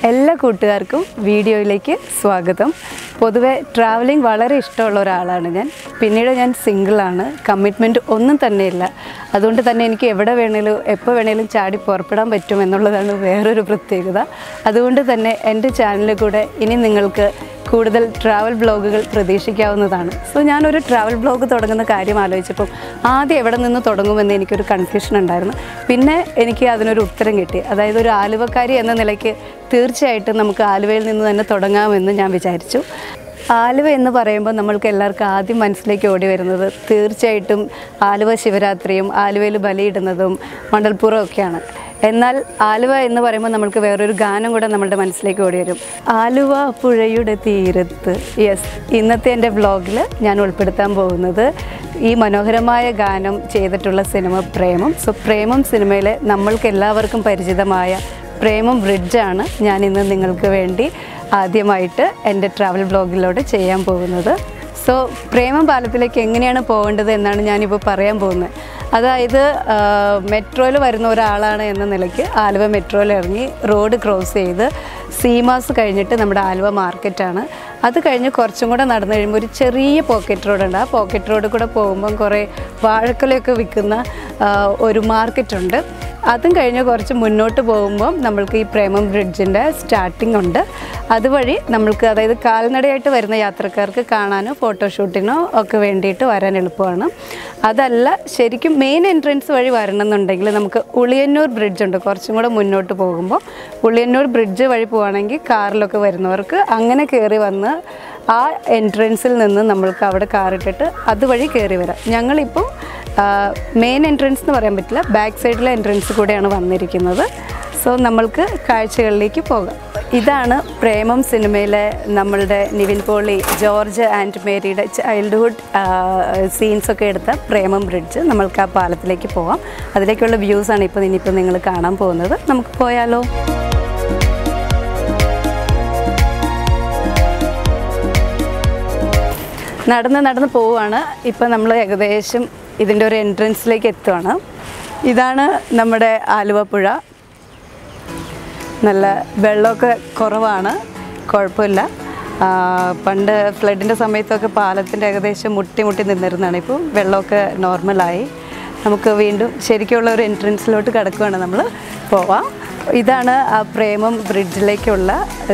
എല്ലാ കൂട്ടുകാർക്കും വീഡിയോയിലേക്ക് സ്വാഗതം. പൊതുവെ ട്രാവലിംഗ് വളരെ ഇഷ്ടമുള്ള ഒരാളാണ് ഞാൻ. പിന്നീട് ഞാൻ സിംഗിളാണ്, കമ്മിറ്റ്മെൻറ്റ് ഒന്നും തന്നെയില്ല. അതുകൊണ്ട് തന്നെ എനിക്ക് എവിടെ വേണേലും എപ്പോൾ വേണേലും ചാടി പുറപ്പെടാൻ പറ്റും എന്നുള്ളതാണ് വേറൊരു പ്രത്യേകത. അതുകൊണ്ട് തന്നെ എൻ്റെ ചാനലിൽ കൂടെ ഇനി നിങ്ങൾക്ക് കൂടുതൽ ട്രാവൽ ബ്ലോഗുകൾ പ്രതീക്ഷിക്കാവുന്നതാണ്. സോ ഞാനൊരു ട്രാവൽ ബ്ലോഗ് തുടങ്ങുന്ന കാര്യം ആലോചിച്ചപ്പം ആദ്യം എവിടെ നിന്ന് തുടങ്ങുമെന്ന് എനിക്കൊരു കൺഫ്യൂഷൻ ഉണ്ടായിരുന്നു. പിന്നെ എനിക്ക് അതിനൊരു ഉത്തരം കിട്ടി. അതായത് ഒരു ആലുവക്കാരി എന്ന നിലയ്ക്ക് തീർച്ചയായിട്ടും നമുക്ക് ആലുവയിൽ നിന്ന് തന്നെ തുടങ്ങാമെന്ന് ഞാൻ വിചാരിച്ചു. ആലുവ എന്ന് പറയുമ്പോൾ നമ്മൾക്ക് എല്ലാവർക്കും ആദ്യം മനസ്സിലേക്ക് ഓടി വരുന്നത് തീർച്ചയായിട്ടും ആലുവ ശിവരാത്രിയും ആലുവയിൽ ബലിയിടുന്നതും മണ്ടൽപ്പുറവും ഒക്കെയാണ്. എന്നാൽ ആലുവ എന്ന് പറയുമ്പോൾ നമ്മൾക്ക് വേറൊരു ഗാനം കൂടെ നമ്മളുടെ മനസ്സിലേക്ക് ഓടി വരും. ആലുവ പുഴയുടെ തീരത്ത്. യെസ്, ഇന്നത്തെ എൻ്റെ വ്ളോഗിൽ ഞാൻ ഉൾപ്പെടുത്താൻ പോകുന്നത് ഈ മനോഹരമായ ഗാനം ചെയ്തിട്ടുള്ള സിനിമ പ്രേമം. സോ പ്രേമം സിനിമയിലെ നമ്മൾക്ക് എല്ലാവർക്കും പരിചിതമായ പ്രേമം ബ്രിഡ്ജാണ് ഞാൻ ഇന്ന് നിങ്ങൾക്ക് വേണ്ടി ആദ്യമായിട്ട് എൻ്റെ ട്രാവൽ ബ്ലോഗിലൂടെ ചെയ്യാൻ പോകുന്നത്. സോ പ്രേമം പാലത്തിലേക്ക് എങ്ങനെയാണ് പോകേണ്ടത് എന്നാണ് ഞാനിപ്പോൾ പറയാൻ പോകുന്നത്. അതായത് മെട്രോയിൽ വരുന്ന ഒരാളാണ് എന്ന നിലയ്ക്ക് ആലുവ മെട്രോയിൽ ഇറങ്ങി റോഡ് ക്രോസ് ചെയ്ത് സീമാസ് കഴിഞ്ഞിട്ട് നമ്മുടെ ആലുവ മാർക്കറ്റാണ്. അത് കഴിഞ്ഞ് കുറച്ചും കൂടെ നടന്നു കഴിയുമ്പോൾ ഒരു ചെറിയ പോക്കറ്റ് റോഡുണ്ട്. ആ പോക്കറ്റ് റോഡ് കൂടെ പോകുമ്പം കുറേ വാഴക്കൊലയൊക്കെ വിൽക്കുന്ന ഒരു മാർക്കറ്റുണ്ട്. അതും കഴിഞ്ഞ് കുറച്ച് മുന്നോട്ട് പോകുമ്പം നമ്മൾക്ക് ഈ പ്രേമം ബ്രിഡ്ജിൻ്റെ സ്റ്റാർട്ടിംഗ് ഉണ്ട്. അതുവഴി നമ്മൾക്ക്, അതായത് കാൽനടയായിട്ട് വരുന്ന യാത്രക്കാർക്ക് കാണാനോ ഫോട്ടോഷൂട്ടിനോ ഒക്കെ വേണ്ടിയിട്ട് വരാൻ എളുപ്പമാണ്. അതല്ല, ശരിക്കും മെയിൻ എൻട്രൻസ് വഴി വരണമെന്നുണ്ടെങ്കിൽ നമുക്ക് ഉളിയന്നൂർ ബ്രിഡ്ജ് ഉണ്ട്. കുറച്ചും കൂടെ മുന്നോട്ട് പോകുമ്പോൾ ഉളിയന്നൂർ ബ്രിഡ്ജ് വഴി പോവുകയാണെങ്കിൽ കാറിലൊക്കെ വരുന്നവർക്ക് അങ്ങനെ കയറി വന്ന് ആ എൻട്രൻസിൽ നിന്ന് നമ്മൾക്ക് അവിടെ കാറിട്ടിട്ട് അതുവഴി കയറി വരാം. ഞങ്ങളിപ്പോൾ മെയിൻ എൻട്രൻസ് എന്ന് പറയാൻ പറ്റില്ല, ബാക്ക് സൈഡിലെ എൻട്രൻസ് കൂടെയാണ് വന്നിരിക്കുന്നത്. സോ നമ്മൾക്ക് കാഴ്ചകളിലേക്ക് പോകാം. ഇതാണ് പ്രേമം സിനിമയിലെ നമ്മളുടെ നിവിൻ പോളി, ജോർജ് ആൻഡ് മേരിയുടെ ചൈൽഡ്ഹുഡ് സീൻസൊക്കെ എടുത്ത പ്രേമം ബ്രിഡ്ജ്. നമ്മൾക്ക് ആ പാലത്തിലേക്ക് പോകാം. അതിലേക്കുള്ള വ്യൂസാണ് ഇനിയിപ്പോൾ നിങ്ങൾ കാണാൻ പോകുന്നത്. നമുക്ക് പോയാലോ? നടന്ന് പോവുകയാണ്. ഇപ്പം നമ്മൾ ഏകദേശം ഇതിൻ്റെ ഒരു എൻട്രൻസിലേക്ക് എത്തുകയാണ്. ഇതാണ് നമ്മുടെ ആലുവ പുഴ. നല്ല വെള്ളമൊക്കെ കുറവാണ്, കുഴപ്പമില്ല. പണ്ട് ഫ്ലഡിൻ്റെ സമയത്തൊക്കെ പാലത്തിൻ്റെ ഏകദേശം മുട്ടി നിന്നിരുന്നതാണ്. ഇപ്പോൾ വെള്ളമൊക്കെ നോർമലായി. നമുക്ക് വീണ്ടും ശരിക്കുള്ള ഒരു എൻട്രൻസിലോട്ട് കിടക്കുകയാണ്. നമ്മൾ പോവാം. ഇതാണ് ആ പ്രേമം ബ്രിഡ്ജിലേക്കുള്ള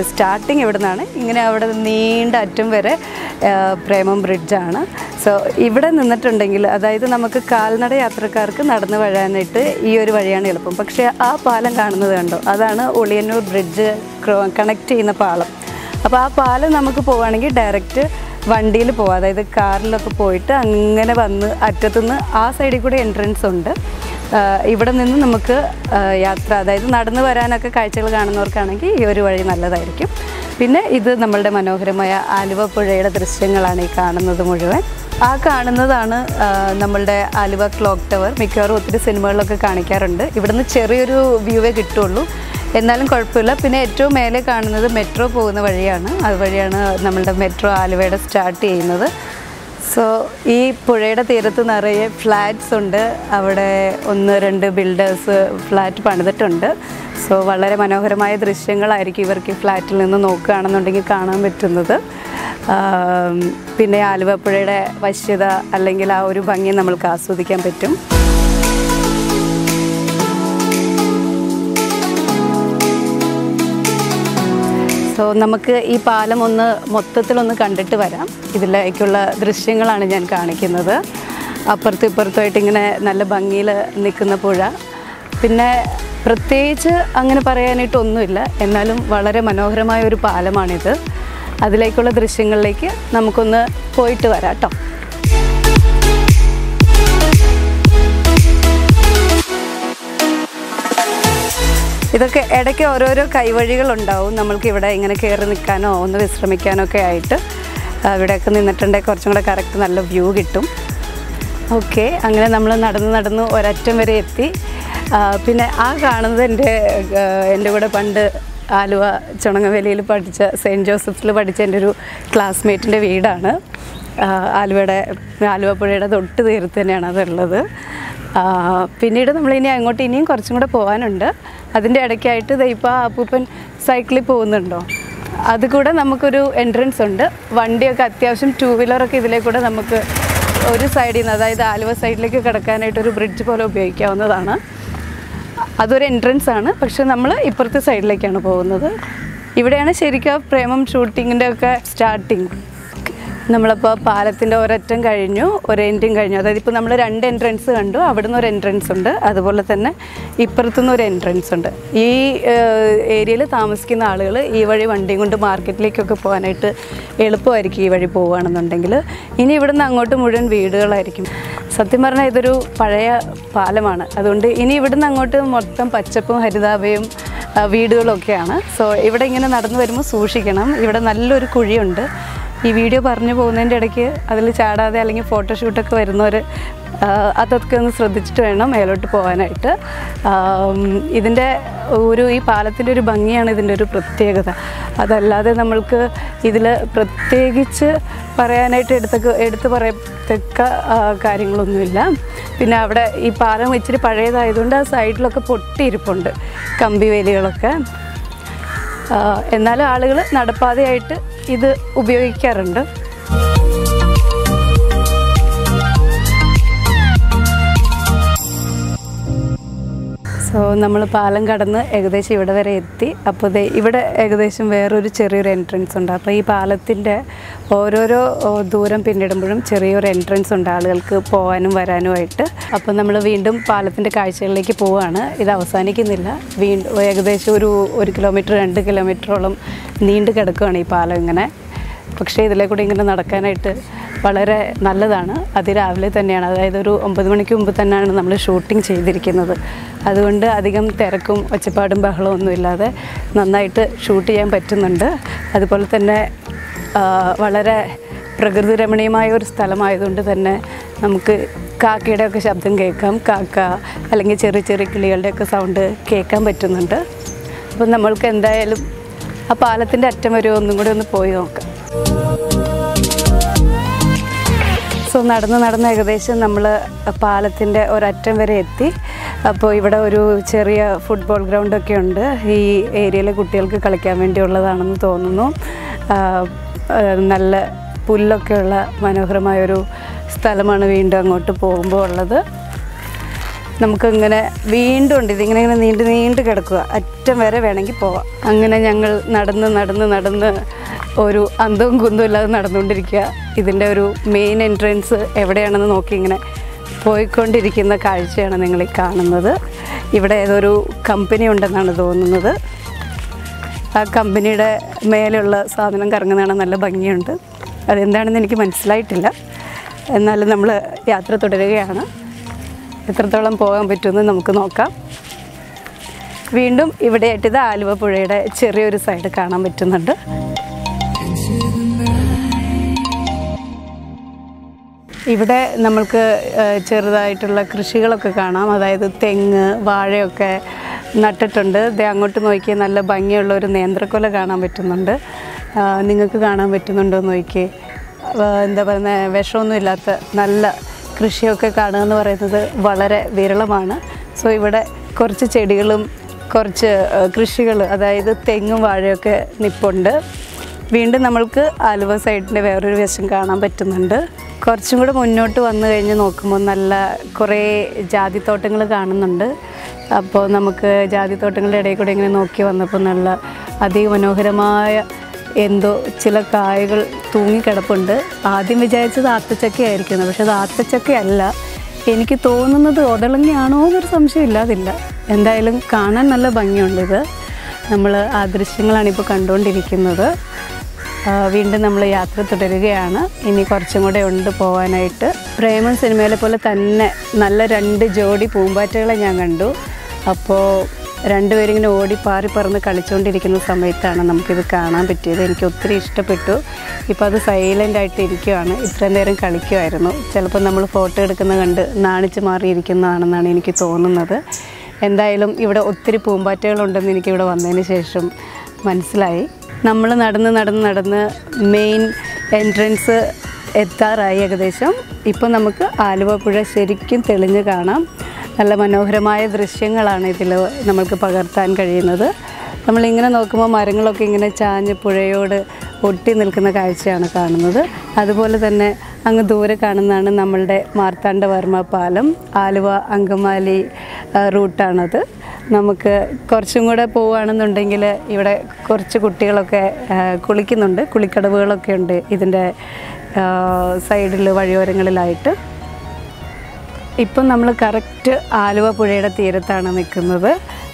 സ്റ്റാർട്ടിങ്. ഇവിടെ നിന്നാണ് ഇങ്ങനെ അവിടെ നീണ്ട അറ്റം വരെ പ്രേമം ബ്രിഡ്ജാണ്. സോ ഇവിടെ നിന്നിട്ടുണ്ടെങ്കിൽ, അതായത് നമുക്ക് കാൽനട യാത്രക്കാർക്ക് നടന്നു വരാനായിട്ട് ഈ ഒരു വഴിയാണ് എളുപ്പം. പക്ഷേ ആ പാലം കാണുന്നത് കണ്ടോ, അതാണ് ഉളിയന്നൂർ ബ്രിഡ്ജ് കണക്ട് ചെയ്യുന്ന പാലം. അപ്പോൾ ആ പാലം നമുക്ക് പോവുകയാണെങ്കിൽ ഡയറക്റ്റ് വണ്ടിയിൽ പോവാം. അതായത് കാറിലൊക്കെ പോയിട്ട് അങ്ങനെ വന്ന് അറ്റത്തുനിന്ന് ആ സൈഡിൽ കൂടെ എൻട്രൻസ് ഉണ്ട്. ഇവിടെ നിന്ന് നമുക്ക് യാത്ര, അതായത് നടന്നു വരാനൊക്കെ കാഴ്ചകൾ കാണുന്നവർക്കാണെങ്കിൽ ഈ ഒരു വഴി നല്ലതായിരിക്കും. പിന്നെ ഇത് നമ്മളുടെ മനോഹരമായ ആലുവ പുഴയുടെ ദൃശ്യങ്ങളാണ് ഈ കാണുന്നത് മുഴുവൻ. ആ കാണുന്നതാണ് നമ്മളുടെ ആലുവ ക്ലോക്ക് ടവർ. മിക്കവാറും ഒത്തിരി സിനിമകളിലൊക്കെ കാണിക്കാറുണ്ട്. ഇവിടുന്ന് ചെറിയൊരു വ്യൂവേ കിട്ടുള്ളൂ, എന്നാലും കുഴപ്പമില്ല. പിന്നെ ഏറ്റവും മേലെ കാണുന്നത് മെട്രോ പോകുന്ന വഴിയാണ്. അതുവഴിയാണ് നമ്മളുടെ മെട്രോ ആലുവയുടെ സ്റ്റാർട്ട് ചെയ്യുന്നത്. സോ ഈ പുഴയുടെ തീരത്ത് നിറയെ ഫ്ലാറ്റ്സ് ഉണ്ട്. അവിടെ 1-2 ബിൽഡേഴ്സ് ഫ്ലാറ്റ് പണിതിട്ടുണ്ട്. സോ വളരെ മനോഹരമായ ദൃശ്യങ്ങളായിരിക്കും ഇവർക്ക് ഈ ഫ്ലാറ്റിൽ നിന്ന് നോക്കുകയാണെന്നുണ്ടെങ്കിൽ കാണാൻ പറ്റുന്നത്. പിന്നെ ആലുവ പുഴയുടെ വശ്യത അല്ലെങ്കിൽ ആ ഒരു ഭംഗി നമ്മൾക്ക് ആസ്വദിക്കാൻ പറ്റും. സോ നമുക്ക് ഈ പാലം മൊത്തത്തിലൊന്ന് കണ്ടിട്ട് വരാം. ഇതിലേക്കുള്ള ദൃശ്യങ്ങളാണ് ഞാൻ കാണിക്കുന്നത്. അപ്പുറത്തും ഇപ്പുറത്തുമായിട്ട് ഇങ്ങനെ നല്ല ഭംഗിയിൽ നിൽക്കുന്ന പുഴ. പിന്നെ പ്രത്യേകിച്ച് അങ്ങനെ പറയാനായിട്ടൊന്നുമില്ല, എന്നാലും വളരെ മനോഹരമായ ഒരു പാലമാണിത്. അതിലേക്കുള്ള ദൃശ്യങ്ങളിലേക്ക് നമുക്കൊന്ന് പോയിട്ട് വരാം കേട്ടോ. ഇതൊക്കെ ഇടയ്ക്ക് ഓരോരോ കൈവഴികളുണ്ടാവും. നമ്മൾക്ക് ഇവിടെ ഇങ്ങനെ കയറി നിൽക്കാനോ ഒന്ന് വിശ്രമിക്കാനോ ഒക്കെ ആയിട്ട് ഇവിടെയൊക്കെ നിന്നിട്ടുണ്ടെങ്കിൽ കുറച്ചും കൂടെ കറക്റ്റ് നല്ല വ്യൂ കിട്ടും. ഓക്കെ, അങ്ങനെ നമ്മൾ നടന്ന് ഒരറ്റം വരെ എത്തി. പിന്നെ ആ കാണുന്നത് എൻ്റെ കൂടെ പണ്ട് ആലുവ ചുണങ്ങവേലിയിൽ പഠിച്ച സെയിൻറ്റ് ജോസഫ്സിൽ പഠിച്ച എൻ്റെ ഒരു ക്ലാസ്മേറ്റിൻ്റെ വീടാണ്. ആലുവ പുഴയുടെ തൊട്ട് തീരത്ത് തന്നെയാണ് അതുള്ളത്. പിന്നീട് നമ്മളിനി അങ്ങോട്ട് ഇനിയും കുറച്ചും കൂടെ പോകാനുണ്ട്. അതിൻ്റെ ഇടയ്ക്കായിട്ട് ഇപ്പോൾ അപ്പൂപ്പൻ സൈക്കിളിൽ പോകുന്നുണ്ടോ, അതുകൂടെ നമുക്കൊരു എൻട്രൻസ് ഉണ്ട്. വണ്ടിയൊക്കെ അത്യാവശ്യം 2 വീലറൊക്കെ ഇതിലേ കൂടെ നമുക്ക് ഒരു സൈഡിൽ നിന്ന്, അതായത് ആലുവ സൈഡിലേക്ക് കിടക്കാനായിട്ടൊരു ബ്രിഡ്ജ് പോലെ ഉപയോഗിക്കാവുന്നതാണ്. അതൊരു എൻട്രൻസ് ആണ്. പക്ഷെ നമ്മൾ ഇപ്പുറത്തെ സൈഡിലേക്കാണ് പോകുന്നത്. ഇവിടെയാണ് ശരിക്കും പ്രേമം ഷൂട്ടിങ്ങിൻ്റെ ഒക്കെ സ്റ്റാർട്ടിങ്. നമ്മളപ്പോൾ പാലത്തിൻ്റെ ഒരറ്റം കഴിഞ്ഞു, ഒരെൻഡും കഴിഞ്ഞു. അതായത് ഇപ്പോൾ നമ്മൾ 2 എൻട്രൻസ് കണ്ടു. അവിടുന്ന് ഒരു എൻട്രൻസ് ഉണ്ട്, അതുപോലെ തന്നെ ഇപ്പുറത്തുനിന്ന് ഒരു എൻട്രൻസ് ഉണ്ട്. ഈ ഏരിയയിൽ താമസിക്കുന്ന ആളുകൾ ഈ വഴി വണ്ടിയും കൊണ്ട് മാർക്കറ്റിലേക്കൊക്കെ പോകാനായിട്ട് എളുപ്പമായിരിക്കും ഈ വഴി പോവുകയാണെന്നുണ്ടെങ്കിൽ. ഇനി ഇവിടുന്ന് അങ്ങോട്ട് മുഴുവൻ വീടുകളായിരിക്കും. സത്യം പറഞ്ഞാൽ ഇതൊരു പഴയ പാലമാണ്. അതുകൊണ്ട് ഇനി ഇവിടുന്ന് അങ്ങോട്ട് മൊത്തം പച്ചപ്പും ഹരിതാഭയും വീടുകളൊക്കെയാണ്. സോ ഇവിടെ ഇങ്ങനെ നടന്നു വരുമ്പോൾ സൂക്ഷിക്കണം. ഇവിടെ നല്ലൊരു കുഴിയുണ്ട്. ഈ വീഡിയോ പറഞ്ഞു പോകുന്നതിൻ്റെ ഇടയ്ക്ക് അതിൽ ചാടാതെ അല്ലെങ്കിൽ ഫോട്ടോഷൂട്ടൊക്കെ വരുന്നവർ അതൊക്കെ ഒന്ന് ശ്രദ്ധിച്ചിട്ട് വേണം മേലോട്ട് പോകാനായിട്ട്. ഈ പാലത്തിൻ്റെ ഒരു ഭംഗിയാണ് ഇതിൻ്റെ ഒരു പ്രത്യേകത. അതല്ലാതെ നമ്മൾക്ക് ഇതിൽ പ്രത്യേകിച്ച് പറയാനായിട്ട് എടുത്ത് പറയത്തക്ക കാര്യങ്ങളൊന്നുമില്ല. പിന്നെ അവിടെ ഈ പാലം ഇച്ചിരി പഴയതായതുകൊണ്ട് ആ സൈഡിലൊക്കെ പൊട്ടിയിരിപ്പുണ്ട് കമ്പിവേലികളൊക്കെ. എന്നാലും ആളുകൾ നടപ്പാതയായിട്ട് ഇത് ഉപയോഗിക്കാറുണ്ട്. സോ നമ്മൾ പാലം കടന്ന് ഏകദേശം ഇവിടെ വരെ എത്തി. അപ്പോൾ ഇവിടെ ഏകദേശം വേറൊരു ചെറിയൊരു എൻട്രൻസ് ഉണ്ട്. അപ്പോൾ ഈ പാലത്തിൻ്റെ ഓരോരോ ദൂരം പിന്നിടുമ്പോഴും ചെറിയൊരു എൻട്രൻസ് ഉണ്ട് ആളുകൾക്ക് പോകാനും വരാനുമായിട്ട്. അപ്പോൾ നമ്മൾ വീണ്ടും പാലത്തിൻ്റെ കാഴ്ചകളിലേക്ക് പോവുകയാണ്. ഇത് അവസാനിക്കുന്നില്ല. ഏകദേശം ഒരു 1 കിലോമീറ്റർ 2 കിലോമീറ്ററോളം നീണ്ടു കിടക്കുകയാണ് ഈ പാലം ഇങ്ങനെ. പക്ഷേ ഇതിലെ കൂടെ ഇങ്ങനെ നടക്കാനായിട്ട് വളരെ നല്ലതാണ്. അതിരാവിലെ തന്നെയാണ്, അതായത് ഒരു 9 മണിക്ക് മുമ്പ് തന്നെയാണ് നമ്മൾ ഷൂട്ടിംഗ് ചെയ്തിരിക്കുന്നത്. അതുകൊണ്ട് അധികം തിരക്കും ഒച്ചപ്പാടും ബഹളവും ഒന്നുമില്ലാതെ നന്നായിട്ട് ഷൂട്ട് ചെയ്യാൻ പറ്റുന്നുണ്ട്. അതുപോലെ തന്നെ വളരെ പ്രകൃതി രമണീയമായ ഒരു സ്ഥലമായതുകൊണ്ട് തന്നെ നമുക്ക് കാക്കയുടെയൊക്കെ ശബ്ദം കേൾക്കാം. കാക്ക അല്ലെങ്കിൽ ചെറിയ ചെറിയ കിളികളുടെയൊക്കെ സൗണ്ട് കേൾക്കാൻ പറ്റുന്നുണ്ട്. അപ്പം നമ്മൾക്ക് എന്തായാലും ആ പാലത്തിൻ്റെ അറ്റം വരെ ഒന്നും കൂടി ഒന്ന് പോയി നോക്കാം. സോ നടന്ന് ഏകദേശം നമ്മൾ പാലത്തിൻ്റെ ഒരറ്റം വരെ എത്തി. അപ്പോൾ ഇവിടെ ഒരു ചെറിയ ഫുട്ബോൾ ഗ്രൗണ്ടൊക്കെ ഉണ്ട്. ഈ ഏരിയയിലെ കുട്ടികൾക്ക് കളിക്കാൻ വേണ്ടിയുള്ളതാണെന്ന് തോന്നുന്നു. നല്ല പുല്ലൊക്കെയുള്ള മനോഹരമായൊരു സ്ഥലമാണ് വീണ്ടും അങ്ങോട്ട് പോകുമ്പോൾ ഉള്ളത്. നമുക്കിങ്ങനെ വീണ്ടും ഉണ്ട്, ഇതിങ്ങനെ നീണ്ട് കിടക്കുക. അറ്റം വരെ വേണമെങ്കിൽ പോവാം. അങ്ങനെ ഞങ്ങൾ നടന്ന് ഒരു അന്തവും കുന്തവും ഇല്ലാതെ നടന്നുകൊണ്ടിരിക്കുക. ഇതിൻ്റെ ഒരു മെയിൻ എൻട്രൻസ് എവിടെയാണെന്ന് നോക്കി ഇങ്ങനെ പോയിക്കൊണ്ടിരിക്കുന്ന കാഴ്ചയാണ് നിങ്ങൾ ഈ കാണുന്നത്. ഇവിടെ ഏതൊരു കമ്പനി ഉണ്ടെന്നാണ് തോന്നുന്നത്. ആ കമ്പനിയുടെ മേലുള്ള സാധനം കറങ്ങുന്നതാണ്, നല്ല ഭംഗിയുണ്ട്. അതെന്താണെന്ന് എനിക്ക് മനസ്സിലായിട്ടില്ല. എന്നാലും നമ്മൾ യാത്ര തുടരുകയാണ്. എത്രത്തോളം പോകാൻ പറ്റുമെന്ന് നമുക്ക് നോക്കാം. വീണ്ടും ഇവിടെയായിട്ട് ഇത് ആലുവ പുഴയുടെ ചെറിയൊരു സൈഡ് കാണാൻ പറ്റുന്നുണ്ട്. ഇവിടെ നമ്മൾക്ക് ചെറുതായിട്ടുള്ള കൃഷികളൊക്കെ കാണാം. അതായത് തെങ്ങ്, വാഴയൊക്കെ നട്ടിട്ടുണ്ട്. അങ്ങോട്ട് നോക്കിയാൽ നല്ല ഭംഗിയുള്ള ഒരു നേന്ത്രക്കൊല കാണാൻ പറ്റുന്നുണ്ട്. നിങ്ങൾക്ക് കാണാൻ പറ്റുന്നുണ്ടോ എന്ന് നോക്കിയേ. എന്താ പറയുന്നത്, വിഷമൊന്നും ഇല്ലാത്ത നല്ല കൃഷിയൊക്കെ കാണുക എന്ന് പറയുന്നത് വളരെ വിരളമാണ്. സോ ഇവിടെ കുറച്ച് ചെടികളും കുറച്ച് കൃഷികൾ, അതായത് തെങ്ങും വാഴയൊക്കെ നിപ്പുണ്ട്. വീണ്ടും നമ്മൾക്ക് ആലുവ സൈഡിൻ്റെ വേറൊരു വശം കാണാൻ പറ്റുന്നുണ്ട്. കുറച്ചും കൂടെ മുന്നോട്ട് വന്നു കഴിഞ്ഞ് നോക്കുമ്പോൾ നല്ല കുറേ ജാതിത്തോട്ടങ്ങൾ കാണുന്നുണ്ട്. അപ്പോൾ നമുക്ക് ജാതിത്തോട്ടങ്ങളുടെ ഇടയിൽ കൂടെ ഇങ്ങനെ നോക്കി വന്നപ്പോൾ നല്ല അതിമനോഹരമായ എന്തോ ചില കായകൾ തൂങ്ങിക്കിടപ്പുണ്ട്. ആദ്യം വിചാരിച്ചത് ആത്തച്ചക്കയായിരിക്കുന്നു, പക്ഷെ അത് ആത്തച്ചക്കയല്ല. എനിക്ക് തോന്നുന്നത് ഒതളങ്ങയാണോ എന്നൊരു സംശയം ഇല്ലാതില്ല. എന്തായാലും കാണാൻ നല്ല ഭംഗിയുണ്ട്. നമ്മൾ ആ ദൃശ്യങ്ങളാണിപ്പോൾ കണ്ടുകൊണ്ടിരിക്കുന്നത്. വീണ്ടും നമ്മൾ യാത്ര തുടരുകയാണ്. ഇനി കുറച്ചും കൂടെ ഉണ്ട് പോകാനായിട്ട്. പ്രേമം സിനിമയിലെ പോലെ തന്നെ നല്ല 2 ജോഡി പൂമ്പാറ്റകളെ ഞാൻ കണ്ടു. അപ്പോൾ രണ്ടുപേരും ഇങ്ങനെ ഓടി പാറി പറന്ന് കളിച്ചുകൊണ്ടിരിക്കുന്ന സമയത്താണ് നമുക്കിത് കാണാൻ പറ്റിയത്. എനിക്ക് ഒത്തിരി ഇഷ്ടപ്പെട്ടു. ഇപ്പോൾ അത് സൈലൻ്റായിട്ട് ഇരിക്കുകയാണ്. ഇത്രയും നേരം കളിക്കുമായിരുന്നു. ചിലപ്പോൾ നമ്മൾ ഫോട്ടോ എടുക്കുന്ന കണ്ട് നാണിച്ച് മാറിയിരിക്കുന്നതാണെന്നാണ് എനിക്ക് തോന്നുന്നത്. എന്തായാലും ഇവിടെ ഒത്തിരി പൂമ്പാറ്റകളുണ്ടെന്ന് എനിക്കിവിടെ വന്നതിന് ശേഷം മനസ്സിലായി. നമ്മൾ നടന്ന് മെയിൻ എൻട്രൻസ് എത്താറായി ഏകദേശം. ഇപ്പോൾ നമുക്ക് ആലുവ പുഴ ശരിക്കും തെളിഞ്ഞ് കാണാം. നല്ല മനോഹരമായ ദൃശ്യങ്ങളാണ് ഇതിൽ നമുക്ക് പകർത്താൻ കഴിയുന്നത്. നമ്മളിങ്ങനെ നോക്കുമ്പോൾ മരങ്ങളൊക്കെ ഇങ്ങനെ ചാഞ്ഞ് പുഴയോട് ഒട്ടി നിൽക്കുന്ന കാഴ്ചയാണ് കാണുന്നത്. അതുപോലെ തന്നെ അങ്ങ് ദൂരെ കാണുന്നതാണ് നമ്മളുടെ മാർത്താണ്ഡവർമ്മ പാലം. ആലുവ അങ്കമാലി റൂട്ടാണത്. നമുക്ക് കുറച്ചും കൂടെ പോവുകയാണെന്നുണ്ടെങ്കിൽ ഇവിടെ കുറച്ച് കുട്ടികളൊക്കെ കുളിക്കുന്നുണ്ട്. കുളിക്കടവുകളൊക്കെ ഉണ്ട് ഇതിൻ്റെ സൈഡിൽ വഴിയോരങ്ങളിലായിട്ട്. ഇപ്പം നമ്മൾ കറക്റ്റ് ആലുവ പുഴയുടെ തീരത്താണ് നിൽക്കുന്നത്.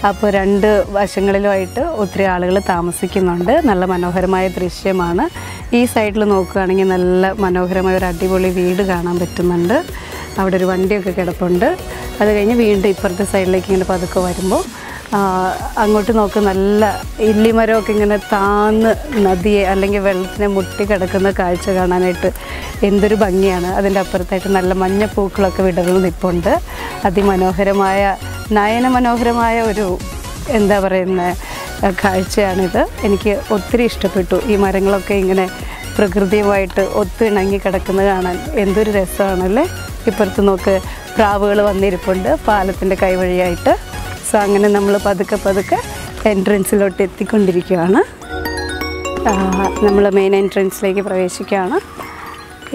അപ്പോൾ രണ്ട് വശങ്ങളിലുമായിട്ട് ഒത്തിരി ആളുകൾ താമസിക്കുന്നുണ്ട്. നല്ല മനോഹരമായ ദൃശ്യമാണ്. ഈ സൈഡിൽ നോക്കുകയാണെങ്കിൽ നല്ല മനോഹരമായ ഒരു അടിപൊളി വീട് കാണാൻ പറ്റുന്നുണ്ട്. അവിടെ ഒരു വണ്ടിയൊക്കെ കിടപ്പുണ്ട്. അത് കഴിഞ്ഞ് വീണ്ടും ഇപ്പുറത്തെ സൈഡിലേക്ക് ഇങ്ങനെ പതുക്കെ വരുമ്പോൾ അങ്ങോട്ട് നോക്ക് നല്ല ഇല്ലിമരമൊക്കെ ഇങ്ങനെ താന്ന് നദിയെ അല്ലെങ്കിൽ വെള്ളത്തിനെ മുട്ടി കിടക്കുന്ന കാഴ്ച കാണാനായിട്ട് എന്തൊരു ഭംഗിയാണ്. അതിൻ്റെ അപ്പുറത്തായിട്ട് നല്ല മഞ്ഞപ്പൂക്കളൊക്കെ വിടർന്ന് നിൽപ്പുണ്ട്. അതിമനോഹരമായ നയനമനോഹരമായ ഒരു എന്താ പറയുന്ന കാഴ്ചയാണിത്. എനിക്ക് ഒത്തിരി ഇഷ്ടപ്പെട്ടു. ഈ മരങ്ങളൊക്കെ ഇങ്ങനെ പ്രകൃതിയുമായിട്ട് ഒത്തിണങ്ങി കിടക്കുന്നത് കാണാൻ എന്തൊരു രസമാണല്ലേ. ഇപ്പുറത്ത് നോക്ക് പ്രാവുകൾ വന്നിരിപ്പുണ്ട് പാലത്തിൻ്റെ കൈവഴിയായിട്ട്. സോ അങ്ങനെ നമ്മൾ പതുക്കെ എൻട്രൻസിലോട്ട് എത്തിക്കൊണ്ടിരിക്കുകയാണ്. നമ്മൾ മെയിൻ എൻട്രൻസിലേക്ക് പ്രവേശിക്കുകയാണ്.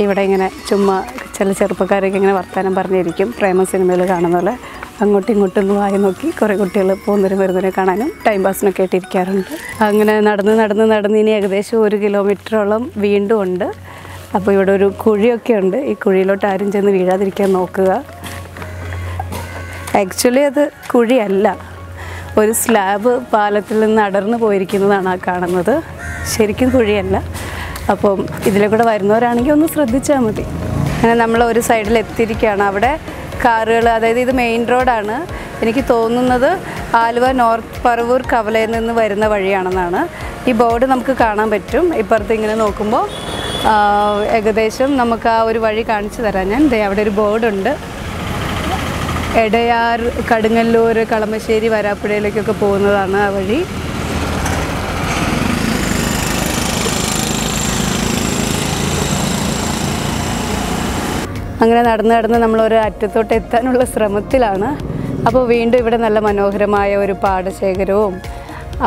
ഇവിടെ ഇങ്ങനെ ചുമ്മാ ചില ചെറുപ്പക്കാരൊക്കെ ഇങ്ങനെ വർത്തമാനം പറഞ്ഞിരിക്കും. പ്രേമ സിനിമയിൽ കാണുന്ന പോലെ അങ്ങോട്ടും ഇങ്ങോട്ടും വായി നോക്കി കുറേ കുട്ടികൾ പോകുന്നവരും വരുന്നവരെ കാണാനും ടൈം പാസിനൊക്കെ ആയിട്ടിരിക്കാറുണ്ട്. അങ്ങനെ നടന്ന് ഇനി ഏകദേശം 1 കിലോമീറ്ററോളം വീണ്ടും ഉണ്ട്. അപ്പോൾ ഇവിടെ ഒരു കുഴിയൊക്കെ ഉണ്ട്. ഈ കുഴിയിലോട്ട് ആരും ചെന്ന് വീഴാതിരിക്കാൻ നോക്കുക. ആക്ച്വലി അത് കുഴിയല്ല, ഒരു സ്ലാബ് പാലത്തിൽ നിന്ന് അടർന്നു പോയിരിക്കുന്നതാണ് ആ കാണുന്നത്. ശരിക്കും കുഴിയല്ല. അപ്പം ഇതിലെ കൂടെ വരുന്നവരാണെങ്കിൽ ഒന്ന് ശ്രദ്ധിച്ചാൽ മതി. അങ്ങനെ നമ്മൾ ഒരു സൈഡിൽ എത്തിയിരിക്കുകയാണ്. അവിടെ കാറുകൾ, അതായത് ഇത് മെയിൻ റോഡാണ്. എനിക്ക് തോന്നുന്നത് ആലുവ നോർത്ത് പറവൂർ കവലയിൽ നിന്ന് വരുന്ന വഴിയാണെന്നാണ്. ഈ ബോർഡ് നമുക്ക് കാണാൻ പറ്റും. ഇപ്പുറത്ത് ഇങ്ങനെ നോക്കുമ്പോൾ ഏകദേശം നമുക്ക് ആ ഒരു വഴി കാണിച്ചു തരാം ഞാൻ. അവിടെ ഒരു ബോർഡുണ്ട്. എടയാർ, കടുങ്ങല്ലൂർ, കളമശ്ശേരി, വരാപ്പുഴയിലേക്കൊക്കെ പോകുന്നതാണ് ആ വഴി. അങ്ങനെ നടന്ന് നമ്മളൊരു അറ്റത്തോട്ട് എത്താനുള്ള ശ്രമത്തിലാണ്. അപ്പോൾ വീണ്ടും ഇവിടെ നല്ല മനോഹരമായ ഒരു പാടശേഖരവും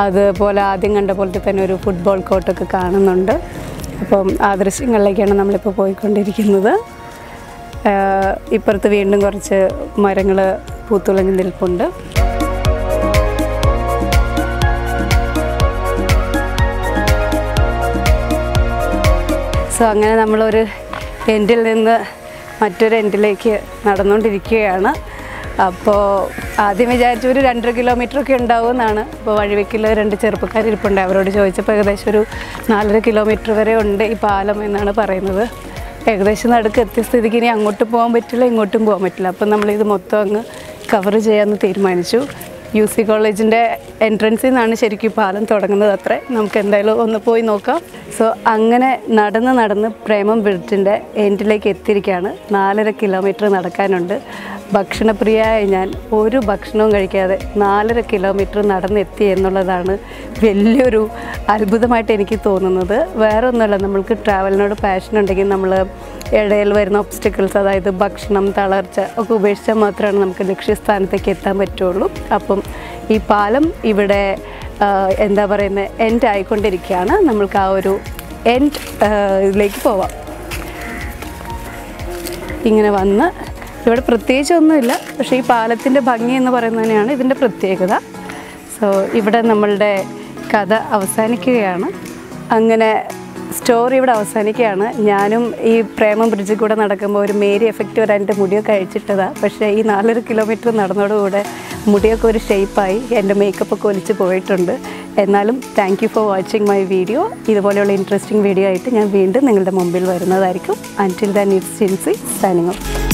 അതുപോലെ ആദ്യം കണ്ട പോലത്തെ തന്നെ ഒരു ഫുട്ബോൾ കോർട്ടൊക്കെ കാണുന്നുണ്ട്. അപ്പം ആ ദൃശ്യങ്ങളിലേക്കാണ് നമ്മളിപ്പോൾ പോയിക്കൊണ്ടിരിക്കുന്നത്. ഇപ്പുറത്ത് വീണ്ടും കുറച്ച് മരങ്ങൾ പൂത്തുലഞ്ഞ് നിൽപ്പുണ്ട്. സോ അങ്ങനെ നമ്മളൊരു എൻഡിൽ നിന്ന് മറ്റൊരു എൻഡിലേക്ക് നടന്നുകൊണ്ടിരിക്കുകയാണ്. അപ്പോൾ ആദ്യം വിചാരിച്ചു ഒരു 2.5 കിലോമീറ്ററൊക്കെ ഉണ്ടാവുമെന്നാണ്. അപ്പോൾ വഴിവെക്കിൽ 2 ചെറുപ്പക്കാരിപ്പുണ്ട്. അവരോട് ചോദിച്ചപ്പോൾ ഏകദേശം ഒരു 4.5 കിലോമീറ്റർ വരെ ഉണ്ട് ഈ പാലം എന്നാണ് പറയുന്നത്. ഏകദേശം നടുക്ക് എത്തിയ സ്ഥിതിക്ക് ഇനി അങ്ങോട്ടും പോകാൻ പറ്റില്ല, ഇങ്ങോട്ടും പോകാൻ പറ്റില്ല. അപ്പം നമ്മളിത് മൊത്തം അങ്ങ് കവർ ചെയ്യാമെന്ന് തീരുമാനിച്ചു. UC കോളേജിൻ്റെ എൻട്രൻസിൽ നിന്നാണ് ശരിക്കും പാലം തുടങ്ങുന്നത് അത്രേ. നമുക്ക് എന്തായാലും ഒന്ന് പോയി നോക്കാം. സോ അങ്ങനെ നടന്ന് പ്രേമം ബ്രിഡ്ജിൻ്റെ എൻഡിലേക്ക് എത്തിയിരിക്കുകയാണ്. 4.5 കിലോമീറ്റർ നടക്കാനുണ്ട്. ഭക്ഷണപ്രിയയായ ഞാൻ ഒരു ഭക്ഷണവും കഴിക്കാതെ 4.5 കിലോമീറ്റർ നടന്നെത്തി എന്നുള്ളതാണ് വലിയൊരു അത്ഭുതമായിട്ട് എനിക്ക് തോന്നുന്നത്. വേറെ ഒന്നുമല്ല, നമ്മൾക്ക് ട്രാവലിനോട് പാഷൻ ഉണ്ടെങ്കിൽ നമ്മൾ ഇടയിൽ വരുന്ന ഒബ്സ്റ്റക്കിൾസ്, അതായത് ഭക്ഷണം, തളർച്ച ഒക്കെ ഉപേക്ഷിച്ചാൽ മാത്രമാണ് നമുക്ക് ലക്ഷ്യസ്ഥാനത്തേക്ക് എത്താൻ പറ്റുള്ളൂ. അപ്പം ഈ പാലം ഇവിടെ എന്താ പറയുന്നത്, എൻഡ് ആയിക്കൊണ്ടിരിക്കുകയാണ്. നമ്മൾക്ക് ആ ഒരു എൻഡ് ഇതിലേക്ക് പോവാം. ഇങ്ങനെ വന്ന് ഇവിടെ പ്രത്യേകിച്ചൊന്നുമില്ല, പക്ഷേ ഈ പാലത്തിൻ്റെ ഭംഗി എന്ന് പറയുന്നത് തന്നെയാണ് ഇതിൻ്റെ പ്രത്യേകത. സോ ഇവിടെ നമ്മളുടെ കഥ അവസാനിക്കുകയാണ്. അങ്ങനെ സ്റ്റോറി ഇവിടെ അവസാനിക്കുകയാണ്. ഞാനും ഈ പ്രേമം ബ്രിഡ്ജിൽ കൂടെ നടക്കുമ്പോൾ ഒരു മേരി എഫക്റ്റ് വരാൻ എൻ്റെ മുടിയൊക്കെ അഴിച്ചിട്ടതാണ്. പക്ഷേ ഈ 4.5 കിലോമീറ്റർ നടന്നതോടുകൂടെ മുടിയൊക്കെ ഒരു ഷേപ്പായി, എൻ്റെ മേക്കപ്പൊക്കെ ഒലിച്ച് പോയിട്ടുണ്ട്. എന്നാലും thank you for watching my video. ഇതുപോലെയുള്ള ഇൻട്രസ്റ്റിംഗ് വീഡിയോ ആയിട്ട് ഞാൻ വീണ്ടും നിങ്ങളുടെ മുമ്പിൽ വരുന്നതായിരിക്കും. അൻറ്റിൽ than it's Jincy signing off.